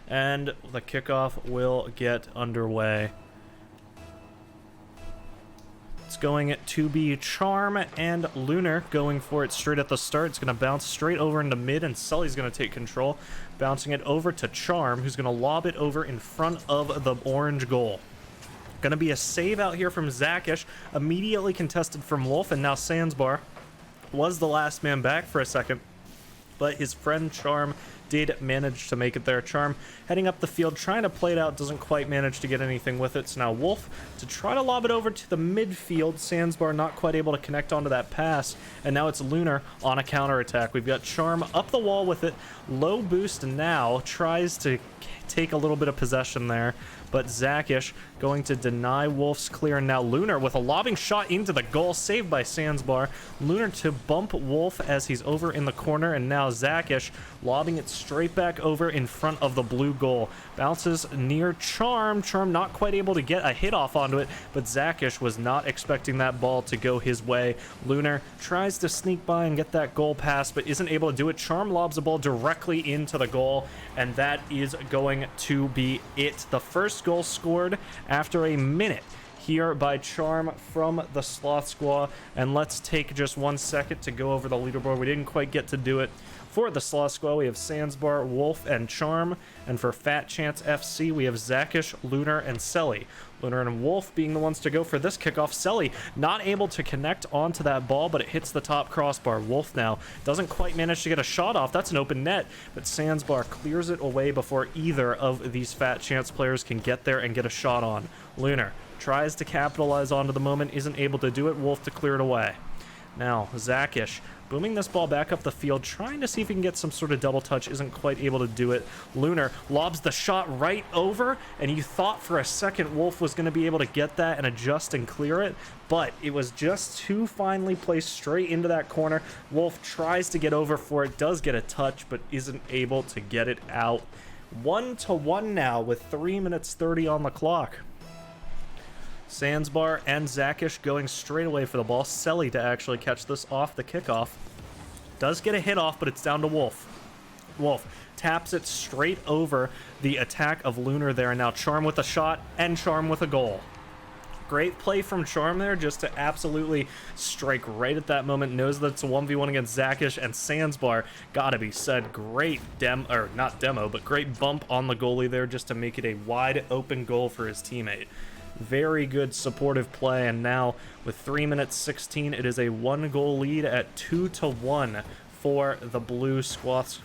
and the kickoff will get underway. It's going to be Charm and Lunar going for it straight at the start. It's going to bounce straight over into mid, and Sully's going to take control, bouncing it over to Charm, who's going to lob it over in front of the orange goal. Going to be a save out here from Zakish, immediately contested from Wolf, and now Sandsbar was the last man back for a second, but his friend Charm did manage to make it there. Charm heading up the field, trying to play it out, doesn't quite manage to get anything with it. So now Wolf to try to lob it over to the midfield. Sandsbar not quite able to connect onto that pass, and now it's Lunar on a counterattack. We've got Charm up the wall with it, low boost now, tries to take a little bit of possession there, but Zakish going to deny Wolf's clear, and now Lunar with a lobbing shot into the goal, saved by Sandsbar. Lunar to bump Wolf as he's over in the corner, and now Zakish lobbing it straight back over in front of the blue goal. Bounces near Charm. Charm not quite able to get a hit off onto it, but Zakish was not expecting that ball to go his way. Lunar tries to sneak by and get that goal pass, but isn't able to do it. Charm lobs the ball directly into the goal, and that is going to be it. The first goal scored after a minute here by Charm from the Sloth Squa. And let's take just 1 second to go over the leaderboard. We didn't quite get to do it. For the Sloth Squa, we have Sandsbar, Wolf, and Charm. And for Fat Chance FC, we have Zakish, Lunar, and Selly. Lunar and Wolf being the ones to go for this kickoff. Selly not able to connect onto that ball, but it hits the top crossbar. Wolf now doesn't quite manage to get a shot off. That's an open net, but Sandsbar clears it away before either of these Fat Chance players can get there and get a shot on. Lunar tries to capitalize onto the moment, isn't able to do it. Wolf to clear it away. Now, Zakish booming this ball back up the field, trying to see if he can get some sort of double touch, isn't quite able to do it. Lunar lobs the shot right over, and you thought for a second Wolf was going to be able to get that and adjust and clear it, but it was just too finely placed straight into that corner. Wolf tries to get over for it, does get a touch, but isn't able to get it out. 1-1 now with 3 minutes 30 on the clock. Sandsbar and Zakish going straight away for the ball. Selly to actually catch this off the kickoff. Does get a hit off, but it's down to Wolf. Wolf taps it straight over the attack of Lunar there, and now Charm with a shot and Charm with a goal. Great play from Charm there, just to absolutely strike right at that moment. Knows that it's a 1v1 against Zakish, and Sandsbar, gotta be said, great not demo, but great bump on the goalie there just to make it a wide open goal for his teammate. Very good supportive play, and now with 3 minutes 16, it is a 1-goal lead at 2-1 for the blue Sloth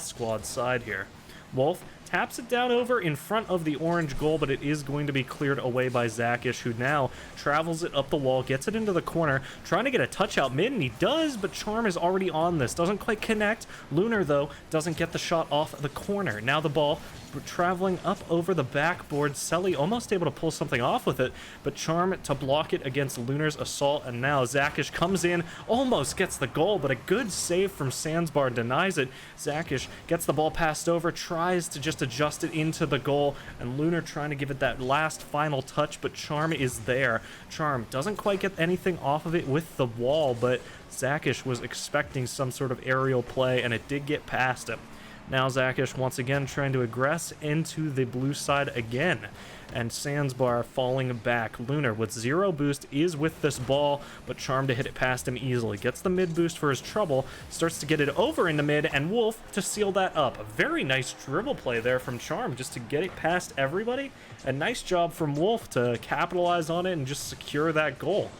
Squad side here. Wolf taps it down over in front of the orange goal, but it is going to be cleared away by Zakish, who now travels it up the wall, gets it into the corner, trying to get a touch out mid, and he does, but Charm is already on this. Doesn't quite connect. Lunar, though, doesn't get the shot off the corner. Now the ball traveling up over the backboard. Selly almost able to pull something off with it, but Charm to block it against Lunar's assault, and now Zakish comes in, almost gets the goal, but a good save from Sandsbar denies it. Zakish gets the ball passed over, tries to just adjust it into the goal, and Lunar trying to give it that last final touch, but Charm is there. Charm doesn't quite get anything off of it with the wall, but Zakish was expecting some sort of aerial play, and it did get past him. Now Zakish once again trying to aggress into the blue side again, and Sandsbar falling back. Lunar with 0 boost is with this ball, but Charm to hit it past him easily. Gets the mid boost for his trouble, starts to get it over into mid, and Wolf to seal that up. A very nice dribble play there from Charm just to get it past everybody. A nice job from Wolf to capitalize on it and just secure that goal.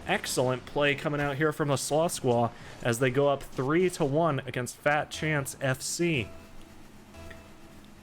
Excellent play coming out here from the Sloth Squa as they go up 3-1 against Fat Chance FC.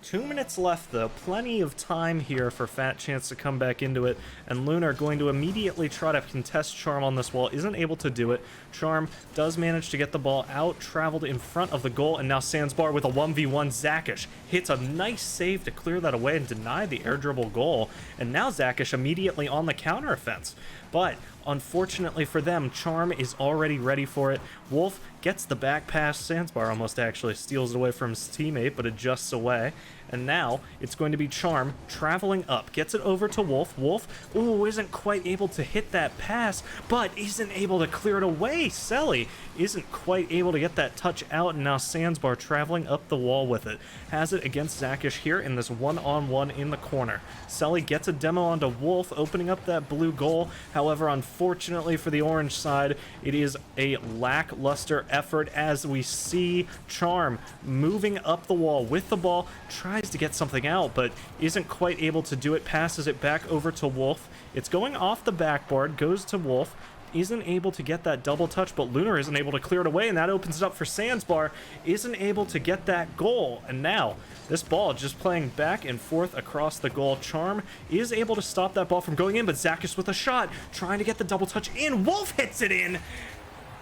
2 minutes left, though. Plenty of time here for Fat Chance to come back into it, and Lunar going to immediately try to contest Charm on this wall. Isn't able to do it. Charm does manage to get the ball out, traveled in front of the goal, and now Sandsbar with a 1v1. Zakish hits a nice save to clear that away and deny the air dribble goal, and now Zakish immediately on the counter offense. But Unfortunately for them, Charm is already ready for it. Wolf gets the back pass. Sandbar almost actually steals it away from his teammate, but adjusts away. And now it's going to be Charm traveling up. Gets it over to Wolf. Wolf, ooh, isn't quite able to hit that pass, but isn't able to clear it away. Selly isn't quite able to get that touch out, and now Sandbar traveling up the wall with it. Has it against Zakish here in this one-on-one in the corner. Selly gets a demo onto Wolf, opening up that blue goal. However, unfortunately for the orange side, it is a lackluster effort as we see Charm moving up the wall with the ball, tries to get something out, but isn't quite able to do it, passes it back over to Wolf. It's going off the backboard, goes to Wolf, isn't able to get that double touch, but Lunar isn't able to clear it away, and that opens it up for Sandbar, isn't able to get that goal, and now this ball just playing back and forth across the goal. Charm is able to stop that ball from going in, but Zakish with a shot, trying to get the double touch in. Wolf hits it in!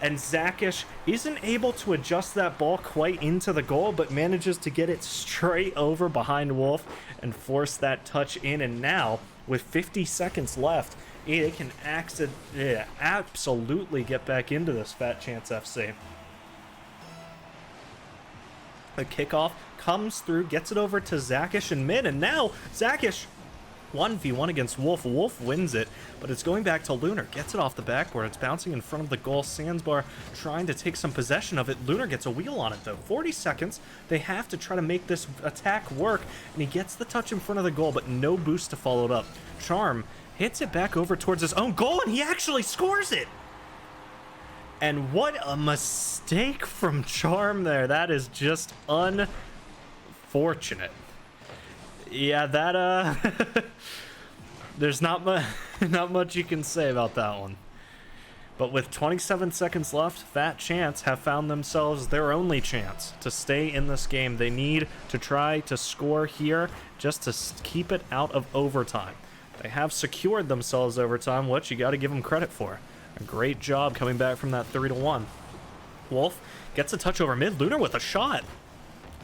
And Zakish isn't able to adjust that ball quite into the goal, but manages to get it straight over behind Wolf and force that touch in. And now, with 50 seconds left, it can absolutely get back into this Fat Chance FC. The kickoff comes through, gets it over to Zakish in mid, and now Zakish 1v1 against Wolf. Wolf wins it, but it's going back to Lunar. Gets it off the backboard. It's bouncing in front of the goal. Sandbar trying to take some possession of it. Lunar gets a wheel on it, though. 40 seconds. They have to try to make this attack work, and he gets the touch in front of the goal, but no boost to follow it up. Charm hits it back over towards his own goal, and he actually scores it! And what a mistake from Charm there. That is just unfortunate. Yeah, that, there's not much you can say about that one. But with 27 seconds left, Fat Chance have found themselves their only chance to stay in this game. They need to try to score here just to keep it out of overtime. They have secured themselves overtime, which you got to give them credit for. A great job coming back from that 3-1. Wolf gets a touch over mid. Lunar with a shot.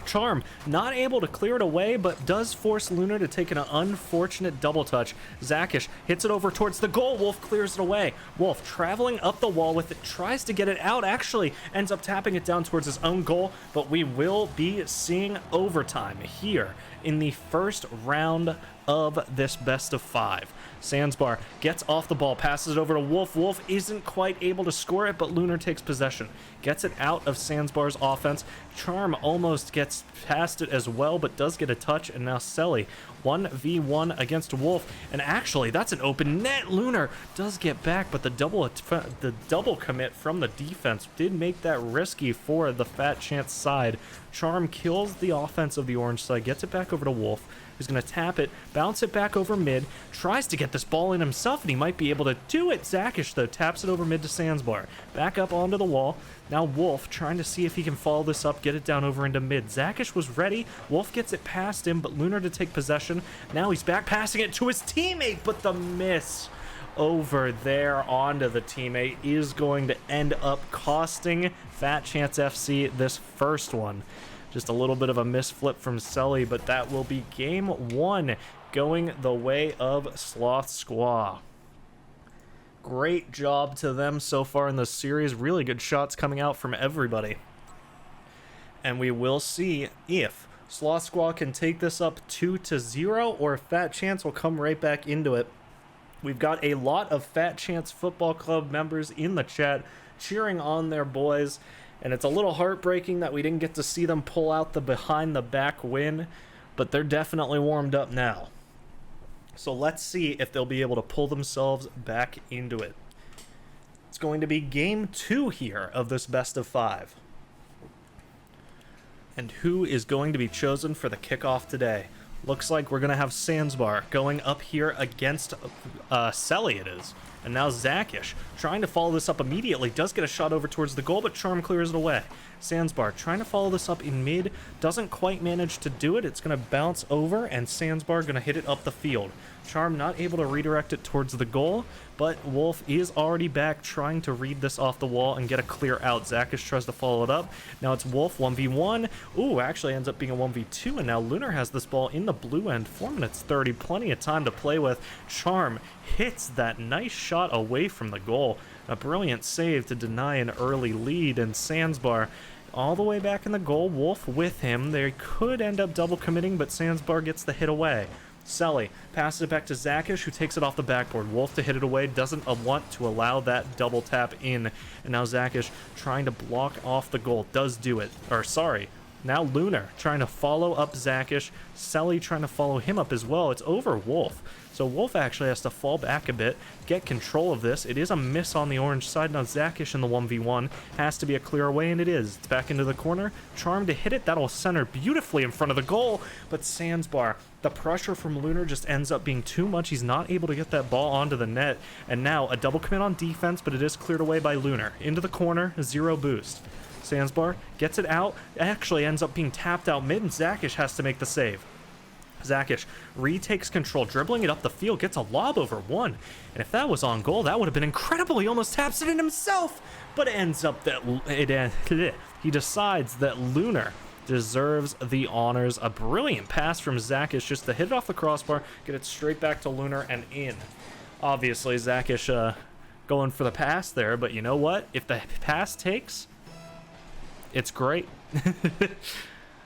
Charm not able to clear it away, but does force Lunar to take an unfortunate double touch. Zakish hits it over towards the goal. Wolf clears it away. Wolf traveling up the wall with it, tries to get it out, actually ends up tapping it down towards his own goal, but we will be seeing overtime here in the first round of this best of 5. Sandsbar gets off the ball, passes it over to Wolf. Wolf isn't quite able to score it, but Lunar takes possession. Gets it out of Sandsbar's offense. Charm almost gets past it as well, but does get a touch, and now Selly 1v1 against Wolf. And actually, that's an open net. Lunar does get back, but the double commit from the defense did make that risky for the Fat Chance side. Charm kills the offense of the orange side, gets it back over to Wolf, who's going to tap it, bounce it back over mid, tries to get this ball in himself, and he might be able to do it. Zakish, though, taps it over mid to Sandsbar. Back up onto the wall. Now Wolf trying to see if he can follow this up, get it down over into mid. Zakish was ready. Wolf gets it past him, but Lunar to take possession. Now he's back passing it to his teammate, but the miss over there onto the teammate is going to end up costing Fat Chance FC this first one. Just a little bit of a misflip from Sully, but that will be game 1 going the way of Sloth Squa. Great job to them so far in this series. Really good shots coming out from everybody. And we will see if Sloth Squa can take this up 2-0 or if Fat Chance will come right back into it. We've got a lot of Fat Chance Football Club members in the chat cheering on their boys. And it's a little heartbreaking that we didn't get to see them pull out the behind the back win, but they're definitely warmed up now. So let's see if they'll be able to pull themselves back into it. It's going to be game 2 here of this best of 5. And who is going to be chosen for the kickoff today? Looks like we're going to have Sandsbar going up here against Selly it is. And now Zakish trying to follow this up immediately. Does get a shot over towards the goal, but Charm clears it away. Sandsbar trying to follow this up in mid. Doesn't quite manage to do it. It's going to bounce over, and Sandsbar going to hit it up the field. Charm not able to redirect it towards the goal, but Wolf is already back trying to read this off the wall and get a clear out. Zakish tries to follow it up. Now it's Wolf 1v1. Ooh, actually ends up being a 1v2, and now Lunar has this ball in the blue end. 4 minutes 30, plenty of time to play with. Charm hits that nice shot away from the goal. A brilliant save to deny an early lead, and Sandsbar all the way back in the goal. Wolf with him. They could end up double committing, but Sandsbar gets the hit away. Selly passes it back to Zakish, who takes it off the backboard. Wolf to hit it away, doesn't want to allow that double tap in. And now Zakish trying to block off the goal, does do it. Or sorry, now Lunar trying to follow up Zakish. Selly trying to follow him up as well. It's over Wolf. So Wolf actually has to fall back a bit, get control of this. It is a miss on the orange side. Now Zakish in the 1v1 has to be a clear away, and it is. It's back into the corner. Charm to hit it. That'll center beautifully in front of the goal. But Sandsbar, the pressure from Lunar just ends up being too much. He's not able to get that ball onto the net. And now a double commit on defense, but it is cleared away by Lunar. Into the corner, 0 boost. Sandsbar gets it out. It actually ends up being tapped out mid, and Zakish has to make the save. Zakish retakes control, dribbling it up the field, gets a lob over one. And if that was on goal, that would have been incredible. He almost taps it in himself, but it ends up that he decides that Lunar deserves the honors. A brilliant pass from Zakish just to hit it off the crossbar, get it straight back to Lunar and in. Obviously, Zakish going for the pass there, but you know what? If the pass takes, it's great.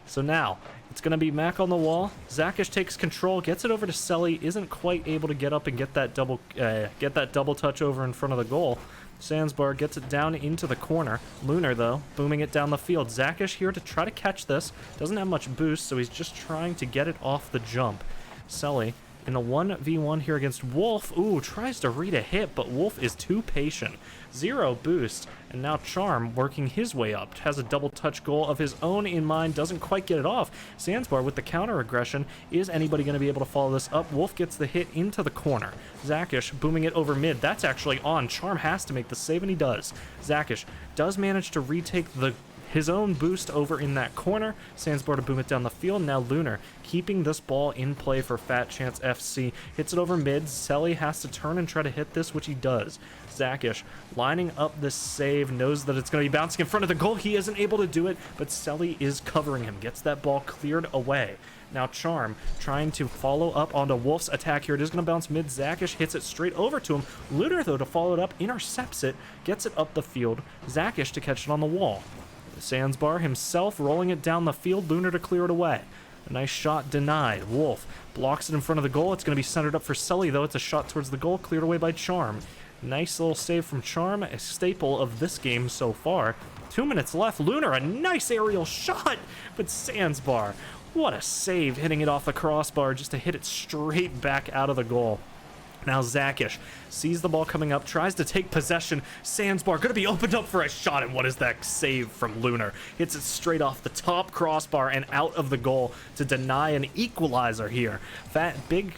So now it's going to be Mac on the wall. Zakish takes control, gets it over to Selly, isn't quite able to get up and get that double touch over in front of the goal. Sandsbar gets it down into the corner. Lunar, though, booming it down the field. Zakish here to try to catch this. Doesn't have much boost, so he's just trying to get it off the jump. Selly in the 1v1 here against Wolf. Ooh, tries to read a hit, but Wolf is too patient. 0 boost, and now Charm working his way up. Has a double touch goal of his own in mind, doesn't quite get it off. Sandsbar with the counter aggression. Is anybody going to be able to follow this up? Wolf gets the hit into the corner. Zakish booming it over mid. That's actually on. Charm has to make the save, and he does. Zakish does manage to retake his own boost over in that corner. Sandsbar to boom it down the field. Now Lunar keeping this ball in play for Fat Chance FC. Hits it over mid. Selly has to turn and try to hit this, which he does. Zakish lining up this save, knows that it's going to be bouncing in front of the goal. He isn't able to do it, but Selly is covering him. Gets that ball cleared away. Now Charm trying to follow up onto Wolf's attack here. It is going to bounce mid. Zakish hits it straight over to him. Lunar, though, to follow it up, intercepts it, gets it up the field. Zakish to catch it on the wall. Sandsbar himself rolling it down the field. Lunar to clear it away. A nice shot denied. Wolf blocks it in front of the goal. It's going to be centered up for Selly, though. It's a shot towards the goal, cleared away by Charm. Nice little save from Charm, a staple of this game so far. 2 minutes left. Lunar, a nice aerial shot, but Sandsbar, what a save, hitting it off the crossbar just to hit it straight back out of the goal. Now Zakish sees the ball coming up, tries to take possession. Sandsbar going to be opened up for a shot, and what is that save from Lunar? Hits it straight off the top crossbar and out of the goal to deny an equalizer here. Big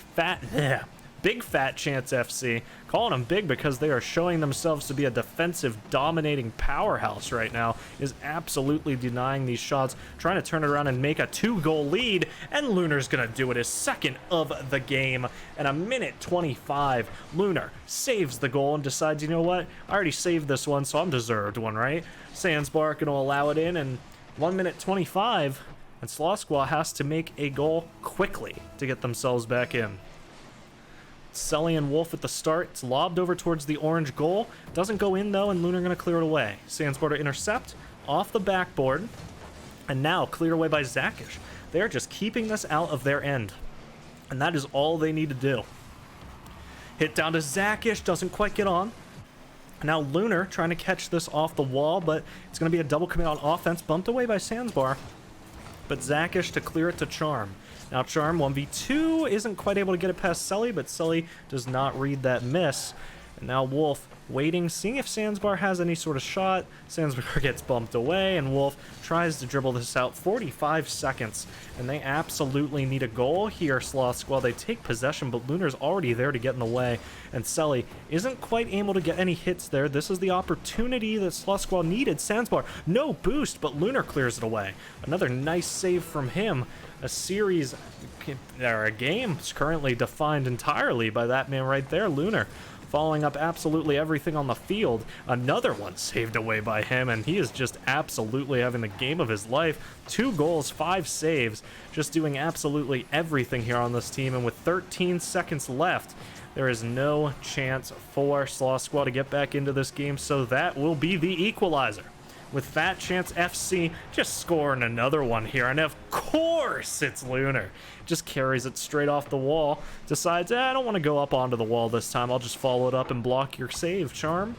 Fat Chance FC. Calling them big because they are showing themselves to be a defensive dominating powerhouse right now, is absolutely denying these shots, trying to turn it around and make a 2-goal lead, and Lunar's gonna do it, his second of the game. And a minute 25, Lunar saves the goal and decides, you know what, I already saved this one, so I'm deserved one, right? Sandsbar gonna allow it in, and 1 minute 25, and Sloth Squa has to make a goal quickly to get themselves back in. Selly and Wolf at the start. It's lobbed over towards the orange goal. Doesn't go in, though, and Lunar going to clear it away. Sandsbar to intercept off the backboard. And now cleared away by Zakish. They're just keeping this out of their end. And that is all they need to do. Hit down to Zakish. Doesn't quite get on. Now Lunar trying to catch this off the wall, but it's going to be a double commit on offense. Bumped away by Sandsbar. But Zakish to clear it to Charm. Now Charm 1v2 isn't quite able to get it past Selly, but Selly does not read that miss. And now Wolf waiting, seeing if Sandsbar has any sort of shot. Sandsbar gets bumped away, and Wolf tries to dribble this out. 45 seconds, and they absolutely need a goal here, Sloth Squa. They take possession, but Lunar's already there to get in the way, and Selly isn't quite able to get any hits there. This is the opportunity that Sloth Squa needed. Sandsbar, no boost, but Lunar clears it away. Another nice save from him. A game is currently defined entirely by that man right there, Lunar. following up absolutely everything on the field. Another one saved away by him, and he is just absolutely having the game of his life. 2 goals, 5 saves, just doing absolutely everything here on this team. And with 13 seconds left, there is no chance for Sloth Squa to get back into this game, so that will be the equalizer, with Fat Chance FC just scoring another one here. And of course it's Lunar. Just carries it straight off the wall. Decides, I don't want to go up onto the wall this time. I'll just follow it up and block your save, Charm.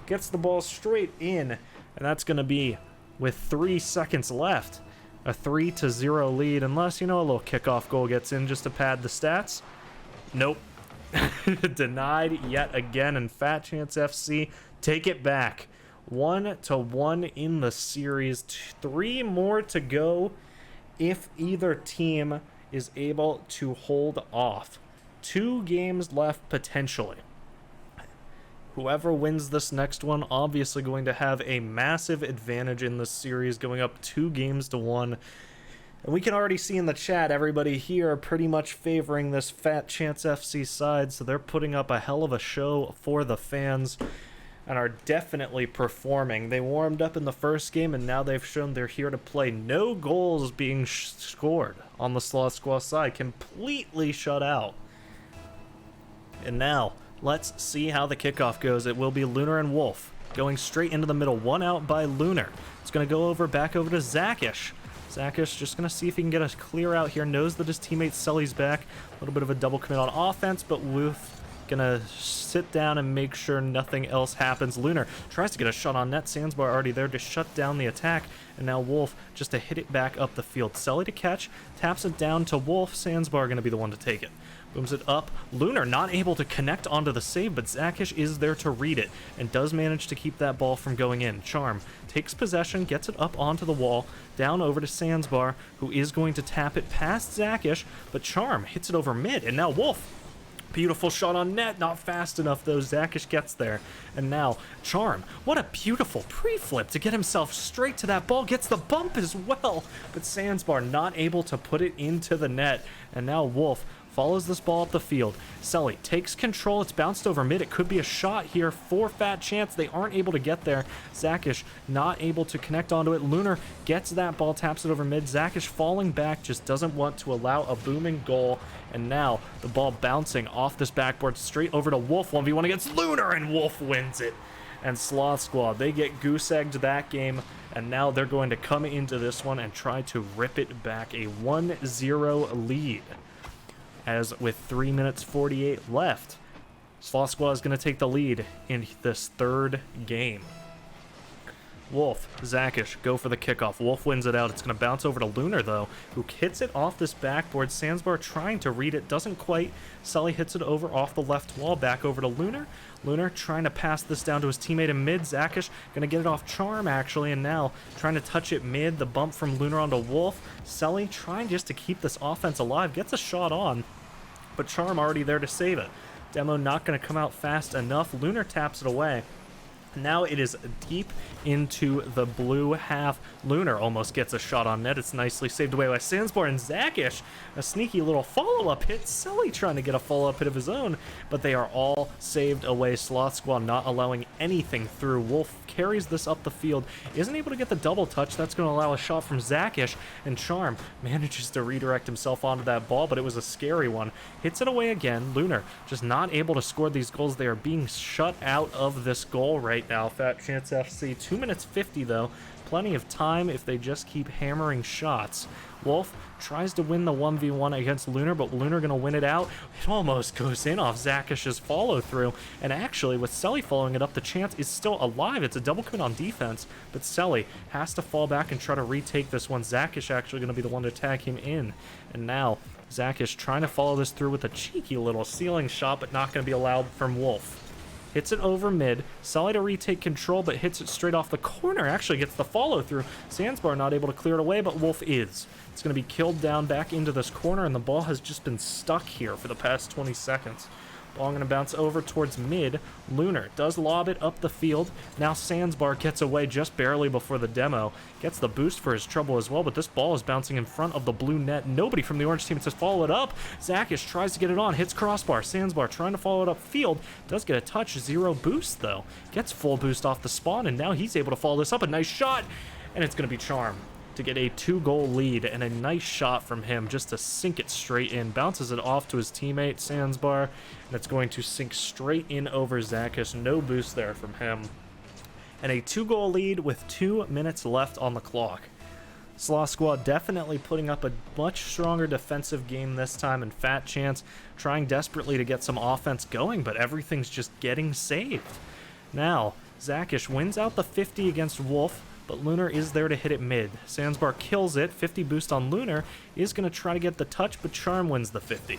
Gets the ball straight in. And that's going to be, with 3 seconds left, a 3-0 lead. Unless, a little kickoff goal gets in just to pad the stats. Nope. Denied yet again. And Fat Chance FC take it back. 1-1 in the series. 3 more to go if either team is able to hold off. 2 games left potentially. Whoever wins this next one obviously going to have a massive advantage in this series, going up 2-1. And we can already see in the chat everybody here pretty much favoring this Fat Chance FC side, so they're putting up a hell of a show for the fans and are definitely performing. They warmed up in the first game, and now they've shown they're here to play. No goals being scored on the Sloth Squa side. Completely shut out. And now, let's see how the kickoff goes. It will be Lunar and Wolf going straight into the middle. 1 out by Lunar. It's going to go back over to Zakish. Zakish just going to see if he can get a clear out here. Knows that his teammate Sully's back. A little bit of a double commit on offense, but Wolf gonna sit down and make sure nothing else happens. Lunar tries to get a shot on net. Sandsbar already there to shut down the attack, and now Wolf just to hit it back up the field. Sully to catch, taps it down to Wolf. Sandsbar gonna be the one to take it. Booms it up. Lunar not able to connect onto the save, but Zakish is there to read it and does manage to keep that ball from going in. Charm takes possession, gets it up onto the wall, down over to Sandsbar, who is going to tap it past Zakish, but Charm hits it over mid, and now Wolf. Beautiful shot on net, not fast enough though. Zakish gets there. And now, Charm, what a beautiful pre-flip to get himself straight to that ball. Gets the bump as well, but Sandsbar not able to put it into the net. And now Wolf follows this ball up the field. Sully takes control. It's bounced over mid. It could be a shot here for Fat Chance. They aren't able to get there. Zakish not able to connect onto it. Lunar gets that ball, taps it over mid. Zakish falling back, just doesn't want to allow a booming goal. And now the ball bouncing off this backboard straight over to Wolf. 1v1 against Lunar, and Wolf wins it. And Sloth Squa, they get goose-egged that game, and now they're going to come into this one and try to rip it back. A 1-0 lead. As with 3 minutes 48 left, Sloth Squa is going to take the lead in this 3rd game. Wolf, Zakish, go for the kickoff. Wolf wins it out. It's going to bounce over to Lunar, though, who hits it off this backboard. Sandsbar trying to read it, doesn't quite. Sully hits it over off the left wall, back over to Lunar. Lunar trying to pass this down to his teammate in mid. Zakish going to get it off Charm, actually, and now trying to touch it mid. The bump from Lunar onto Wolf. Sully trying just to keep this offense alive. Gets a shot on, but Charm already there to save it. Demo not going to come out fast enough. Lunar taps it away. Now it is deep into the blue half. Lunar almost gets a shot on net. It's nicely saved away by Sandsbar, and Zakish, a sneaky little follow-up hit. Sully trying to get a follow-up hit of his own, but they are all saved away. Sloth Squa not allowing anything through. Wolf carries this up the field, isn't able to get the double touch. That's going to allow a shot from Zakish, and Charm manages to redirect himself onto that ball, but it was a scary one. Hits it away again. Lunar just not able to score these goals. They are being shut out of this goal right now. Fat Chance FC, 2 minutes 50 though. Plenty of time if they just keep hammering shots. Wolf tries to win the 1v1 against Lunar, but Lunar going to win it out. It almost goes in off Zakish's follow-through, and actually with Sully following it up, the chance is still alive. It's a double commit on defense, but Sully has to fall back and try to retake this one. Zakish actually going to be the one to tag him in, and now Zakish trying to follow this through with a cheeky little ceiling shot, but not going to be allowed from Wolf. Hits it over mid. Sully to retake control, but hits it straight off the corner. Actually gets the follow through. Sandsbar not able to clear it away, but Wolf is. It's going to be killed down back into this corner, and the ball has just been stuck here for the past 20 seconds. Ball going to bounce over towards mid. Lunar does lob it up the field. Now Sandsbar gets away just barely before the demo. Gets the boost for his trouble as well, but this ball is bouncing in front of the blue net. Nobody from the orange team says follow it up. Zakish tries to get it on, hits crossbar. Sandsbar trying to follow it up field. Does get a touch, 0 boost though. Gets full boost off the spawn, and now he's able to follow this up. A nice shot, and it's going to be Charm to get a 2-goal lead, and a nice shot from him just to sink it straight in. Bounces it off to his teammate Sandsbar, and it's going to sink straight in over Zakish. No boost there from him. And a 2-goal lead with 2 minutes left on the clock. Sloth Squa definitely putting up a much stronger defensive game this time, and Fat Chance trying desperately to get some offense going, but everything's just getting saved. Now, Zakish wins out the 50 against Wolf, but Lunar is there to hit it mid. Sandsbar kills it. 50 boost on Lunar is going to try to get the touch, but Charm wins the 50.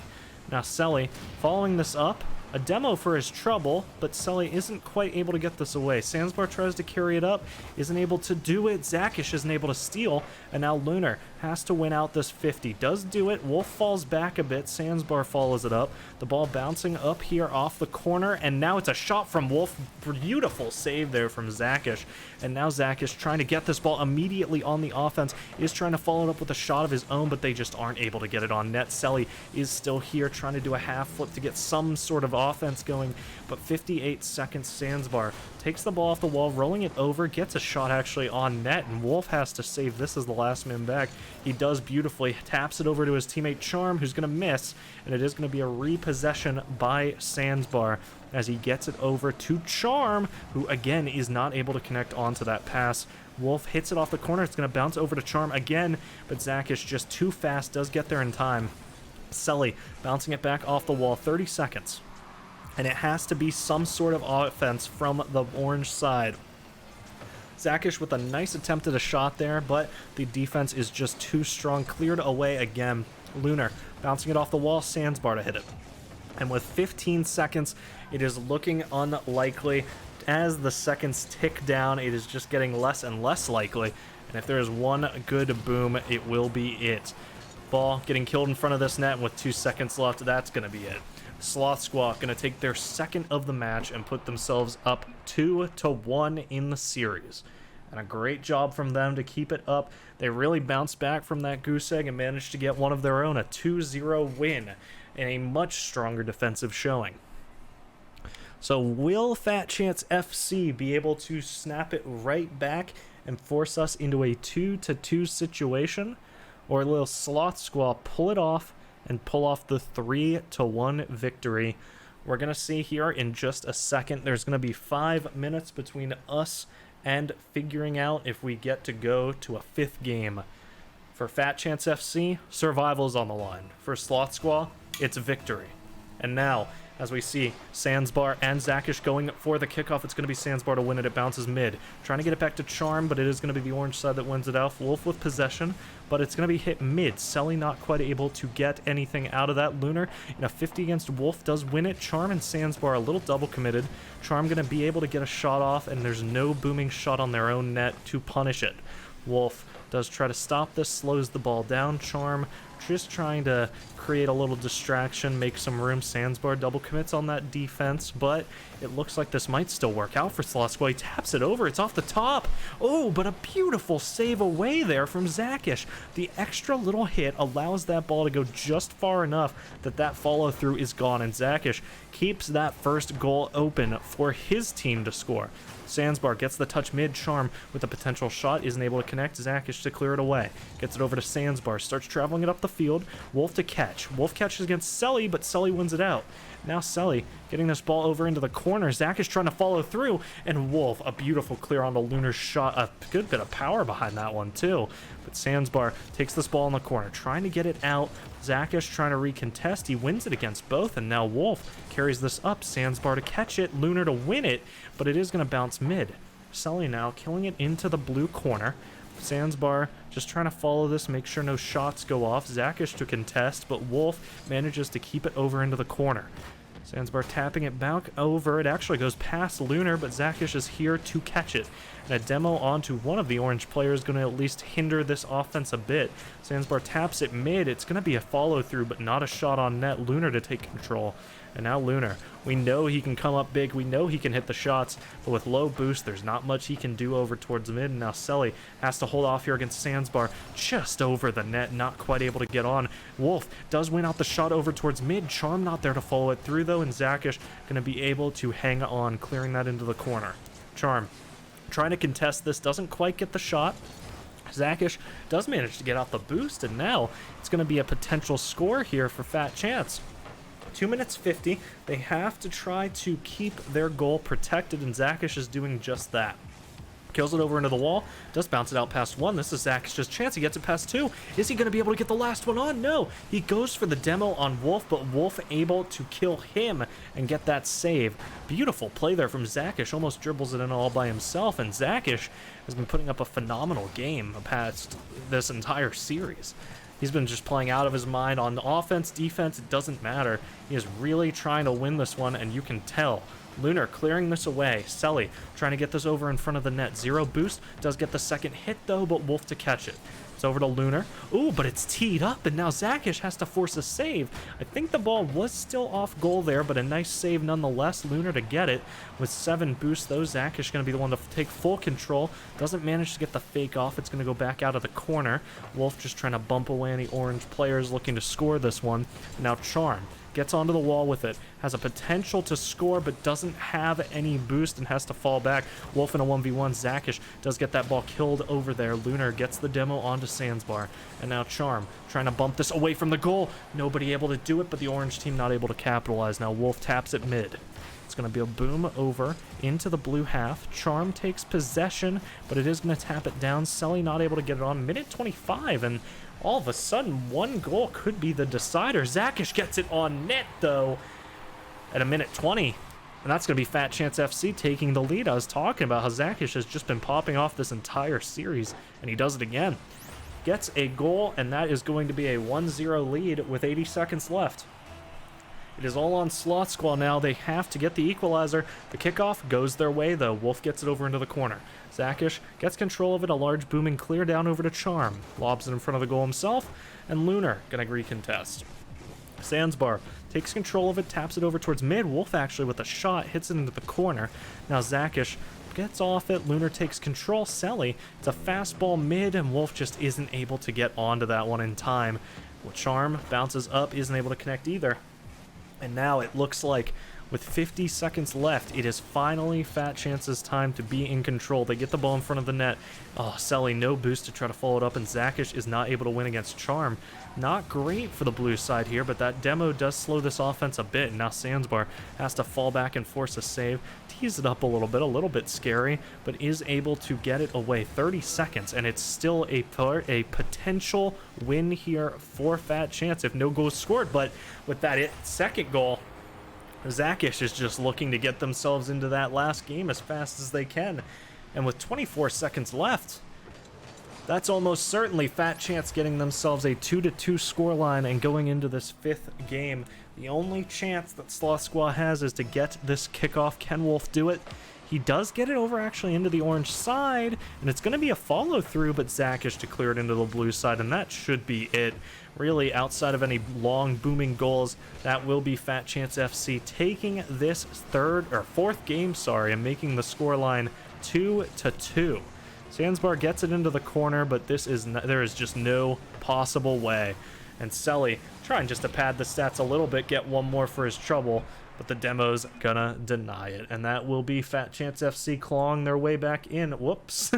Now Selly following this up. A demo for his trouble, but Selly isn't quite able to get this away. Sandsbar tries to carry it up, isn't able to do it. Zakish isn't able to steal, and now Lunar has to win out this 50. Does do it. Wolf falls back a bit. Sandsbar follows it up. The ball bouncing up here off the corner, and now it's a shot from Wolf. Beautiful save there from Zakish. And now Zakish trying to get this ball immediately on the offense, is trying to follow it up with a shot of his own, but they just aren't able to get it on net. Selly is still here trying to do a half flip to get some sort of offense going, but 58 seconds. Sandsbar takes the ball off the wall, rolling it over, gets a shot actually on net, and Wolf has to save this as the last man back. He does beautifully, taps it over to his teammate Charm, who's going to miss, and it is going to be a repossession by Sandsbar as he gets it over to Charm, who again is not able to connect onto that pass. Wolf hits it off the corner. It's going to bounce over to Charm again, but Zakish just too fast, does get there in time. Selly bouncing it back off the wall, 30 seconds. And it has to be some sort of offense from the orange side. Zakish with a nice attempt at a shot there, but the defense is just too strong. Cleared away again. Lunar bouncing it off the wall, Sandsbar to hit it. And with 15 seconds, it is looking unlikely. As the seconds tick down, it is just getting less and less likely. And if there is one good boom, it will be it. Ball getting killed in front of this net, and with 2 seconds left, that's going to be it. Sloth Squa going to take their second of the match and put themselves up 2-1 in the series. And a great job from them to keep it up. They really bounced back from that goose egg and managed to get one of their own, a 2-0 win, and a much stronger defensive showing. So will Fat Chance FC be able to snap it right back and force us into a 2-2 situation? Or will Sloth Squa pull it off and pull off the 3-1 victory? We're going to see here in just a second. There's going to be 5 minutes between us and figuring out if we get to go to a 5th game. For Fat Chance FC, survival is on the line. For Sloth Squa, it's victory. And now, as we see Sandsbar and Zakish going for the kickoff, it's going to be Sandsbar to win it. It bounces mid. Trying to get it back to Charm, but it is going to be the orange side that wins it out. Wolf with possession, but it's going to be hit mid. Selly not quite able to get anything out of that. Lunar in a 50 against Wolf does win it. Charm and Sandsbar a little double committed. Charm going to be able to get a shot off, and there's no booming shot on their own net to punish it. Wolf does try to stop this, slows the ball down. Charm just trying to create a little distraction, make some room. Sandsbar double commits on that defense, but it looks like this might still work out for Sloth Squa. He taps it over. It's off the top. Oh, but a beautiful save away there from Zakish. The extra little hit allows that ball to go just far enough that that follow-through is gone, and Zakish keeps that first goal open for his team to score. Sandsbar gets the touch mid. Charm with a potential shot isn't able to connect. Zakish to clear it away. Gets it over to Sandsbar. Starts traveling it up the field. Wolf to catch. Wolf catches against Selly, but Selly wins it out. Now Selly getting this ball over into the corner. Zakish trying to follow through, and Wolf, a beautiful clear on the Lunar shot. A good bit of power behind that one too. But Sandsbar takes this ball in the corner, trying to get it out. Zakish trying to recontest. He wins it against both, and now Wolf carries this up. Sandsbar to catch it, Lunar to win it, but it is going to bounce mid. Selly now killing it into the blue corner. Sandsbar just trying to follow this, make sure no shots go off. Zakish to contest, but Wolf manages to keep it over into the corner. Sandsbar tapping it back over. It actually goes past Lunar, but Zakish is here to catch it. And a demo onto one of the orange players going to at least hinder this offense a bit. Sandsbar taps it mid. It's going to be a follow-through, but not a shot on net. Lunar to take control. And now Lunar. We know he can come up big. We know he can hit the shots. But with low boost, there's not much he can do over towards mid. And now Selly has to hold off here against Sandsbar. Just over the net. Not quite able to get on. Wolf does win out the shot over towards mid. Charm not there to follow it through, though. And Zakish going to be able to hang on, clearing that into the corner. Charm trying to contest this. Doesn't quite get the shot. Zakish does manage to get out the boost, and now it's going to be a potential score here for Fat Chance. 2 minutes 50. They have to try to keep their goal protected, and Zakish is doing just that. Kills it over into the wall, does bounce it out past one. This is Zakish's chance. He gets it past two. Is he going to be able to get the last one on? No. He goes for the demo on Wolf, but Wolf able to kill him and get that save. Beautiful play there from Zakish. Almost dribbles it in all by himself, and Zakish has been putting up a phenomenal game past this entire series. He's been just playing out of his mind on offense, defense, it doesn't matter. He is really trying to win this one, and you can tell. Lunar clearing this away. Selly trying to get this over in front of the net. Zero boost. Does get the second hit, though, but Wolf to catch it. It's over to Lunar. Ooh, but it's teed up, and now Zakish has to force a save. I think the ball was still off goal there, but a nice save nonetheless. Lunar to get it. With 7 boosts, though, Zakish going to be the one to take full control. Doesn't manage to get the fake off. It's going to go back out of the corner. Wolf just trying to bump away any orange players looking to score this one. Now Charm gets onto the wall with it, has a potential to score, but doesn't have any boost and has to fall back. Wolf in a 1v1. Zakish does get that ball killed over there. Lunar gets the demo onto Sandsbar. And now Charm trying to bump this away from the goal. Nobody able to do it, but the orange team not able to capitalize. Now Wolf taps it mid. It's going to be a boom over into the blue half. Charm takes possession, but it is going to tap it down. Selly not able to get it on. Minute 25, and all of a sudden, one goal could be the decider. Zakish gets it on net, though, at a minute 20. And that's going to be Fat Chance FC taking the lead. I was talking about how Zakish has just been popping off this entire series, and he does it again. Gets a goal, and that is going to be a 1-0 lead with 80 seconds left. It is all on Sloth Squa now. They have to get the equalizer. The kickoff goes their way, though. Wolf gets it over into the corner. Zakish gets control of it. A large booming clear down over to Charm. Lobs it in front of the goal himself. And Lunar going to recontest. Sandsbar takes control of it, taps it over towards mid. Wolf actually with a shot hits it into the corner. Now Zakish gets off it. Lunar takes control. Selly, it's a fastball mid, and Wolf just isn't able to get onto that one in time. Well, Charm bounces up, isn't able to connect either. And now it looks like with 50 seconds left, it is finally Fat Chance's time to be in control. They get the ball in front of the net. Oh, Selly, no boost to try to follow it up, and Zakish is not able to win against Charm. Not great for the blue side here, but that demo does slow this offense a bit. Now Sandsbar has to fall back and force a save. Tease it up a little bit scary, but is able to get it away. 30 seconds, and it's still a potential win here for Fat Chance if no goals scored. But with that second goal, Zakish is just looking to get themselves into that last game as fast as they can. And with 24 seconds left, that's almost certainly Fat Chance getting themselves a 2-2 scoreline and going into this 5th game. The only chance that Sloth Squa has is to get this kickoff. Can Wolf do it? He does get it over actually into the orange side, and it's going to be a follow-through, but Zakish to clear it into the blue side, and that should be it. Really, outside of any long, booming goals, that will be Fat Chance FC taking this 4th game, and making the scoreline 2-2. Sandsbar gets it into the corner, but there is just no possible way. And Selly trying just to pad the stats a little bit, get one more for his trouble, but the demo's gonna deny it. And that will be Fat Chance FC clawing their way back in. Whoops.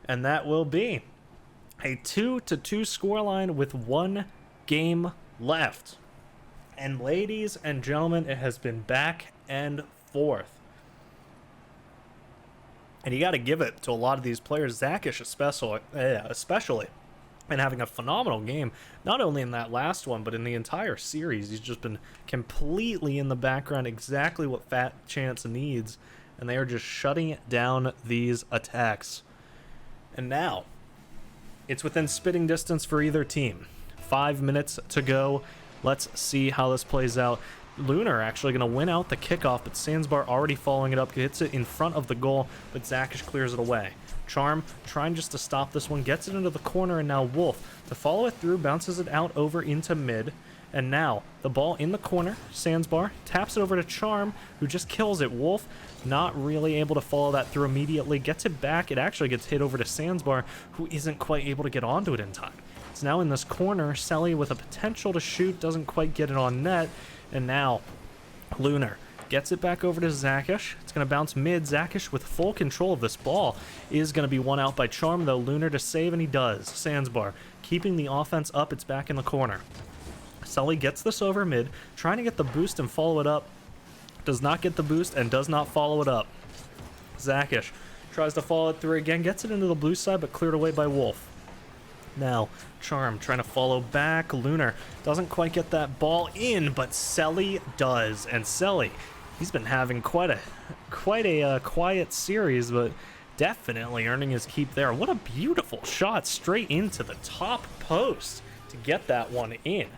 And that will be a 2-2 scoreline with 1 game left. And ladies and gentlemen, it has been back and forth. And you got to give it to a lot of these players, Zakish especially, and having a phenomenal game, not only in that last one, but in the entire series. He's just been completely in the background, exactly what Fat Chance needs, and they are just shutting down these attacks. And now, it's within spitting distance for either team. 5 minutes to go. Let's see how this plays out. Lunar actually going to win out the kickoff, but Sandsbar already following it up, hits it in front of the goal, but Zakish clears it away. Charm trying just to stop this one, gets it into the corner, and now Wolf to follow it through, bounces it out over into mid. And now, the ball in the corner, Sandbar taps it over to Charm, who just kills it. Wolf not really able to follow that through immediately, gets it back. It actually gets hit over to Sandbar, who isn't quite able to get onto it in time. It's now in this corner, Selly with a potential to shoot, doesn't quite get it on net, and now Lunar gets it back over to Zakish. It's going to bounce mid. Zakish with full control of this ball is going to be won out by Charm, though. Lunar to save, and he does. Sandbar keeping the offense up. It's back in the corner. Sully gets this over mid, trying to get the boost and follow it up. Does not get the boost and does not follow it up. Zakish tries to follow it through again, gets it into the blue side, but cleared away by Wolf. Now, Charm trying to follow back. Lunar doesn't quite get that ball in, but Selly does. And Selly, he's been having quite a quiet series, but definitely earning his keep there. What a beautiful shot straight into the top post to get that one in.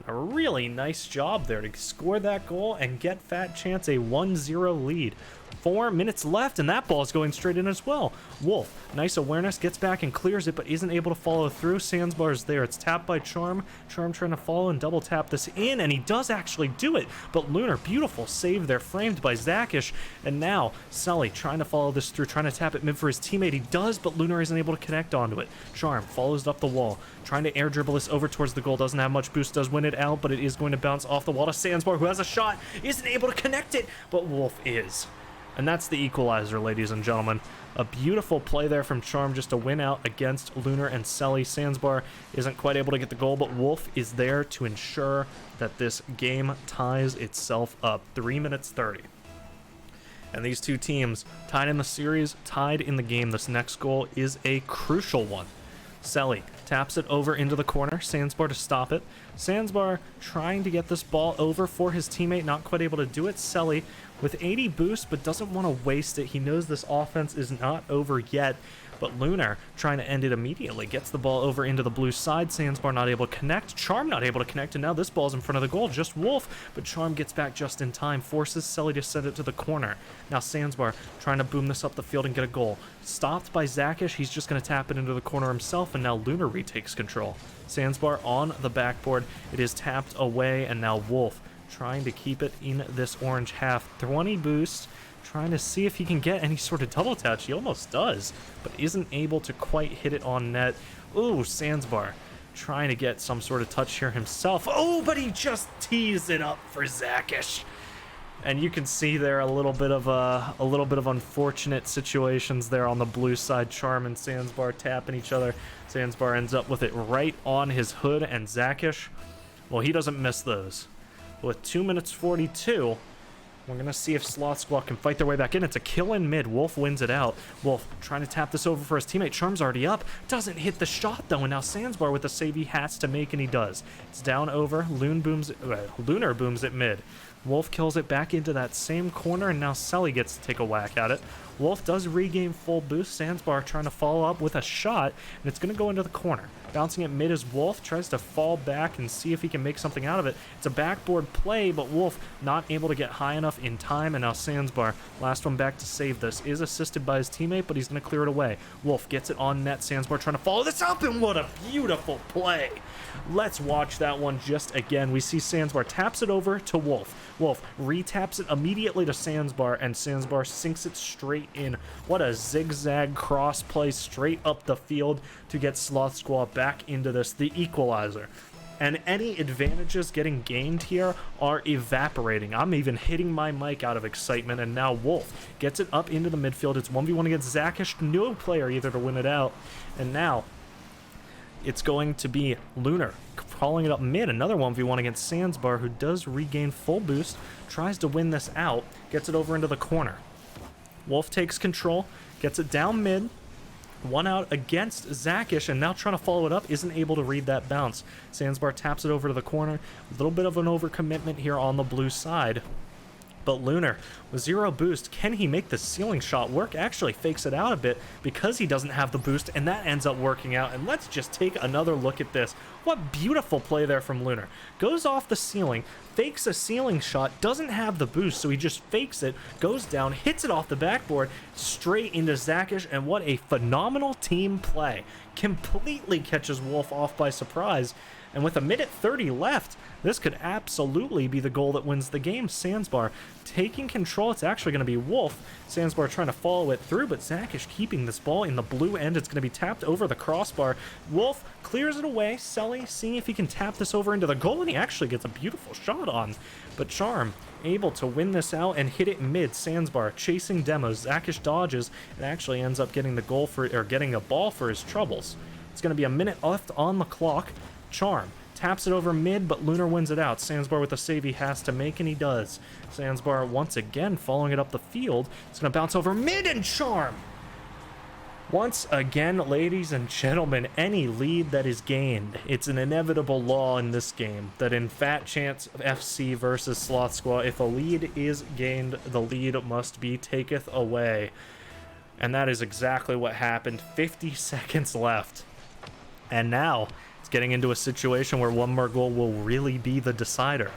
A really nice job there to score that goal and get Fat Chance a 1-0 lead. 4 minutes left, and that ball is going straight in as well. Wolf, nice awareness, gets back and clears it, but isn't able to follow through. Sandbar's there. It's tapped by Charm. Charm trying to follow and double tap this in, and he does actually do it. But Lunar, beautiful save there, framed by Zakish. And now, Sully trying to follow this through, trying to tap it mid for his teammate. He does, but Lunar isn't able to connect onto it. Charm follows it up the wall, trying to air dribble this over towards the goal. Doesn't have much boost, does win it out, but it is going to bounce off the wall to Sandbar, who has a shot. Isn't able to connect it, but Wolf is. And that's the equalizer, ladies and gentlemen. A beautiful play there from Charm just to win out against Lunar and Selly. Sandbar isn't quite able to get the goal, but Wolf is there to ensure that this game ties itself up. 3 minutes 30. And these two teams tied in the series, tied in the game. This next goal is a crucial one. Selly taps it over into the corner. Sandbar to stop it. Sandbar trying to get this ball over for his teammate, not quite able to do it. Selly with 80 boost, but doesn't want to waste it. He knows this offense is not over yet, but Lunar trying to end it immediately. Gets the ball over into the blue side. Sandbar not able to connect. Charm not able to connect, and now this ball's in front of the goal. Just Wolf, but Charm gets back just in time. Forces Selly to send it to the corner. Now Sandbar trying to boom this up the field and get a goal. Stopped by Zakish. He's just going to tap it into the corner himself, and now Lunar retakes control. Sandbar on the backboard. It is tapped away, and now Wolf trying to keep it in this orange half. 20 boost, trying to see if he can get any sort of double touch. He almost does, but isn't able to quite hit it on net. Ooh, Sandbar trying to get some sort of touch here himself. Oh, but he just tees it up for Zakish. And you can see there a little bit of unfortunate situations there on the blue side. Charm and Sandbar tapping each other. Sandbar ends up with it right on his hood, and Zakish, well, he doesn't miss those. With 2 minutes 42, we're going to see if Sloth Squa can fight their way back in. It's a kill in mid. Wolf wins it out. Wolf trying to tap this over for his teammate. Charm's already up. Doesn't hit the shot, though, and now Sandbar with the save he has to make, and he does. It's down over. Lunar booms it mid. Wolf kills it back into that same corner, and now Selly gets to take a whack at it. Wolf does regain full boost. Sandbar trying to follow up with a shot, and it's going to go into the corner. Bouncing it mid as Wolf tries to fall back and see if he can make something out of it. It's a backboard play, but Wolf not able to get high enough in time, and now Sandbar, last one back to save this, is assisted by his teammate, but he's going to clear it away. Wolf gets it on net. Sandbar trying to follow this up, and what a beautiful play. Let's watch that one just again. We see Sandbar taps it over to Wolf. Wolf retaps it immediately to Sandbar, and Sandbar sinks it straight in. What a zigzag cross play straight up the field to get Sloth Squa back into this, the equalizer. And any advantages getting gained here are evaporating. I'm even hitting my mic out of excitement, and now Wolf gets it up into the midfield. It's 1v1 against Zakish, no player either to win it out. And now it's going to be Lunar calling it up mid. Another 1v1 against Sandbar, who does regain full boost, tries to win this out, gets it over into the corner. Wolf takes control, gets it down mid, one out against Zakish, and now trying to follow it up, isn't able to read that bounce. Sandbar taps it over to the corner. A little bit of an overcommitment here on the blue side. But Lunar, with 0 boost, can he make the ceiling shot work? Actually fakes it out a bit because he doesn't have the boost, and that ends up working out. And let's just take another look at this. What beautiful play there from Lunar. Goes off the ceiling, fakes a ceiling shot, doesn't have the boost, so he just fakes it, goes down, hits it off the backboard, straight into Zakish, and what a phenomenal team play. Completely catches Wolf off by surprise. And with 1:30 left, this could absolutely be the goal that wins the game. Sandsbar taking control. It's actually going to be Wolf. Sandsbar trying to follow it through, but Zakish keeping this ball in the blue end. It's going to be tapped over the crossbar. Wolf clears it away. Sully seeing if he can tap this over into the goal, and he actually gets a beautiful shot on. But Charm able to win this out and hit it mid. Sandsbar chasing demos. Zakish dodges and actually ends up getting the goal for, or getting a ball for his troubles. It's going to be a minute left on the clock. Charm taps it over mid, but Lunar wins it out. Sandsbar with a save he has to make, and he does. Sandsbar once again following it up the field. It's going to bounce over mid, and Charm! Once again, ladies and gentlemen, any lead that is gained, it's an inevitable law in this game that in Fat Chance FC versus Sloth Squa, if a lead is gained, the lead must be taketh away. And that is exactly what happened. 50 seconds left. And now it's getting into a situation where one more goal will really be the decider.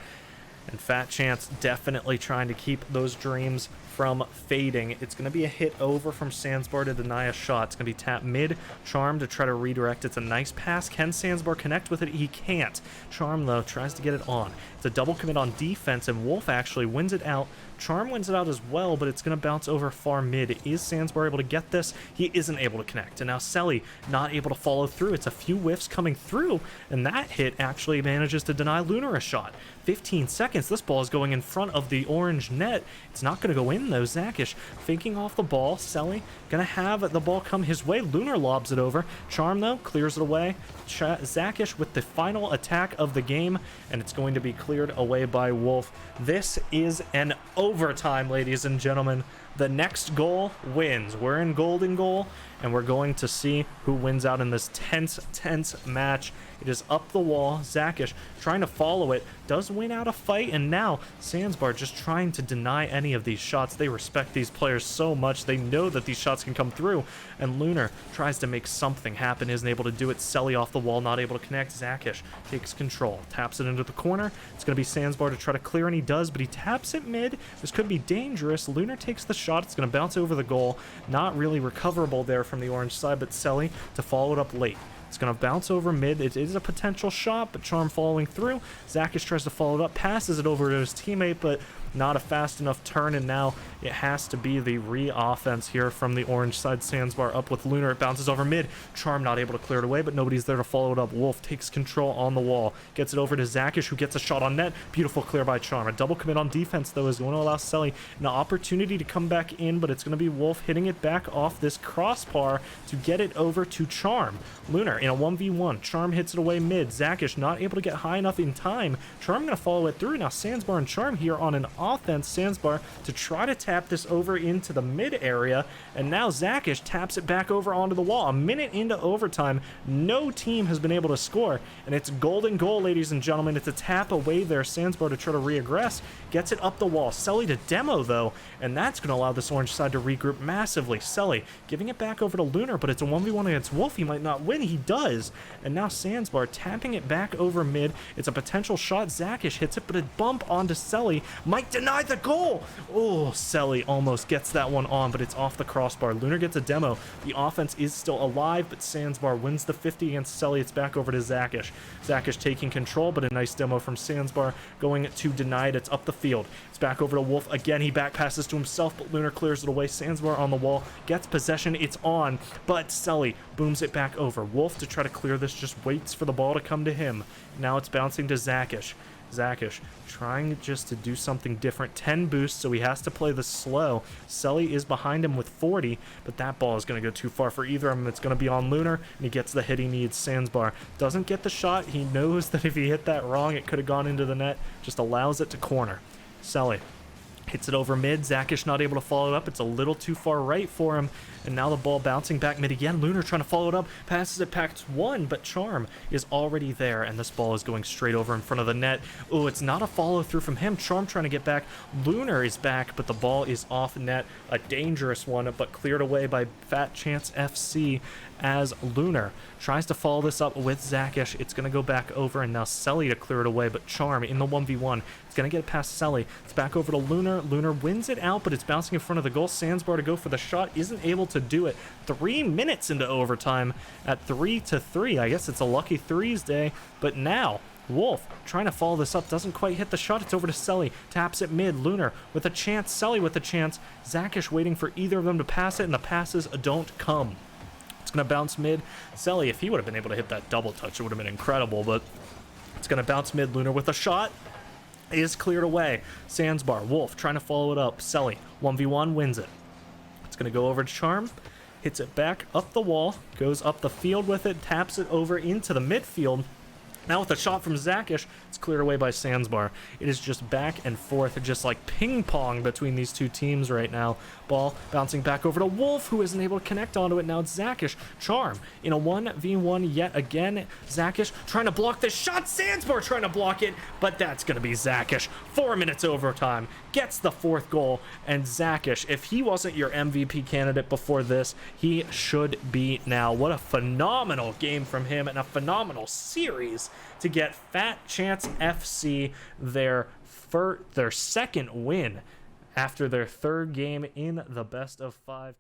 And Fat Chance definitely trying to keep those dreams from fading. It's going to be a hit over from Sandsbar to deny a shot. It's going to be tapped mid. Charm to try to redirect. It's a nice pass. Can Sandsbar connect with it? He can't. Charm, though, tries to get it on. It's a double commit on defense, and Wolf actually wins it out. Charm wins it out as well, but it's going to bounce over far mid. Is Sandsbar able to get this? He isn't able to connect. And now Selly not able to follow through. It's a few whiffs coming through, and that hit actually manages to deny Lunar a shot. 15 seconds. This ball is going in front of the orange net. It's not going to go in, though. Zakish faking off the ball. Selly going to have the ball come his way. Lunar lobs it over. Charm, though, clears it away. Zakish with the final attack of the game, and it's going to be cleared away by Wolf. This is an overtime, ladies and gentlemen. The next goal wins. We're in golden goal, and we're going to see who wins out in this tense match. It is up the wall. Zakish trying to follow it, does win out a fight, and now Sandsbar just trying to deny any of these shots. They respect these players so much. They know that these shots can come through, and Lunar tries to make something happen, isn't able to do it. Selly off the wall, not able to connect. Zakish takes control, taps it into the corner. It's going to be Sandsbar to try to clear, and he does, but he taps it mid. This could be dangerous. Lunar takes the shot. It's going to bounce over the goal. Not really recoverable there from the orange side, but Selly to follow it up late. It's going to bounce over mid. It is a potential shot, but Charm following through. Zakish tries to follow it up, passes it over to his teammate, but not a fast enough turn, and now it has to be the re-offense here from the orange side. Sandsbar up with Lunar. It bounces over mid. Charm not able to clear it away, but nobody's there to follow it up. Wolf takes control on the wall. Gets it over to Zakish, who gets a shot on net. Beautiful clear by Charm. A double commit on defense, though, is going to allow Selly an opportunity to come back in, but it's going to be Wolf hitting it back off this crossbar to get it over to Charm. Lunar in a 1v1. Charm hits it away mid. Zakish not able to get high enough in time. Charm going to follow it through. Now Sandsbar and Charm here on an offense. Sandsbar to try to tap this over into the mid area, and now Zakish taps it back over onto the wall. A minute into overtime, no team has been able to score, and it's golden goal, ladies and gentlemen. It's a tap away there. Sandsbar to try to reaggress, gets it up the wall. Selly to demo, though, and that's going to allow this orange side to regroup massively. Selly giving it back over to Lunar, but it's a 1v1 against Wolf. He might not win. He does, and now Sandsbar tapping it back over mid. It's a potential shot. Zakish hits it, but a bump onto Selly might deny the goal. Oh, Selly almost gets that one on, but it's off the crossbar. Lunar gets a demo. The offense is still alive, but Sandsbar wins the 50 against Selly. It's back over to Zakish. Zakish taking control, but a nice demo from Sandsbar going to deny it. It's up the field. It's back over to Wolf. Again, he back passes to himself, but Lunar clears it away. Sandsbar on the wall, gets possession. It's on, but Selly booms it back over. Wolf to try to clear this, just waits for the ball to come to him. Now it's bouncing to Zakish. Zakish trying just to do something different. 10 boosts, so he has to play this slow. Selly is behind him with 40, but that ball is going to go too far for either of them. It's going to be on Lunar, and he gets the hit he needs. Sandsbar doesn't get the shot. He knows that if he hit that wrong, it could have gone into the net. Just allows it to corner. Selly hits it over mid. Zakish not able to follow it up. It's a little too far right for him. And now the ball bouncing back mid again. Lunar trying to follow it up. Passes it past one, but Charm is already there. And this ball is going straight over in front of the net. Oh, it's not a follow through from him. Charm trying to get back. Lunar is back, but the ball is off net. A dangerous one, but cleared away by Fat Chance FC as Lunar tries to follow this up with Zakish. It's going to go back over, and now Selly to clear it away, but Charm in the 1v1. It's going to get past Selly. It's back over to Lunar. Lunar wins it out, but it's bouncing in front of the goal. Sandsbar to go for the shot. Isn't able to do it. 3 minutes into overtime at 3-3. I guess it's a lucky threes day, but now Wolf trying to follow this up, doesn't quite hit the shot. It's over to Selly, taps it mid. Lunar with a chance, Selly with a chance. Zakish waiting for either of them to pass it, and the passes don't come. It's going to bounce mid. Selly, if he would have been able to hit that double touch, it would have been incredible, but it's going to bounce mid. Lunar with a shot is cleared away. Sandsbar, Wolf trying to follow it up. Selly, 1v1, wins it. It's going to go over to Charm, hits it back up the wall, goes up the field with it, taps it over into the midfield. Now with a shot from Zakish, it's cleared away by Sandsbar. It is just back and forth, just like ping pong between these two teams right now. Ball bouncing back over to Wolf, who isn't able to connect onto it. Now it's Zakish. Charm in a 1v1 yet again. Zakish trying to block this shot. Sandsbar trying to block it, but that's going to be Zakish. 4 minutes overtime. Gets the 4th goal, and Zakish, if he wasn't your MVP candidate before this, he should be now. What a phenomenal game from him, and a phenomenal series to get Fat Chance FC their 2nd win after their 3rd game in the best of 5.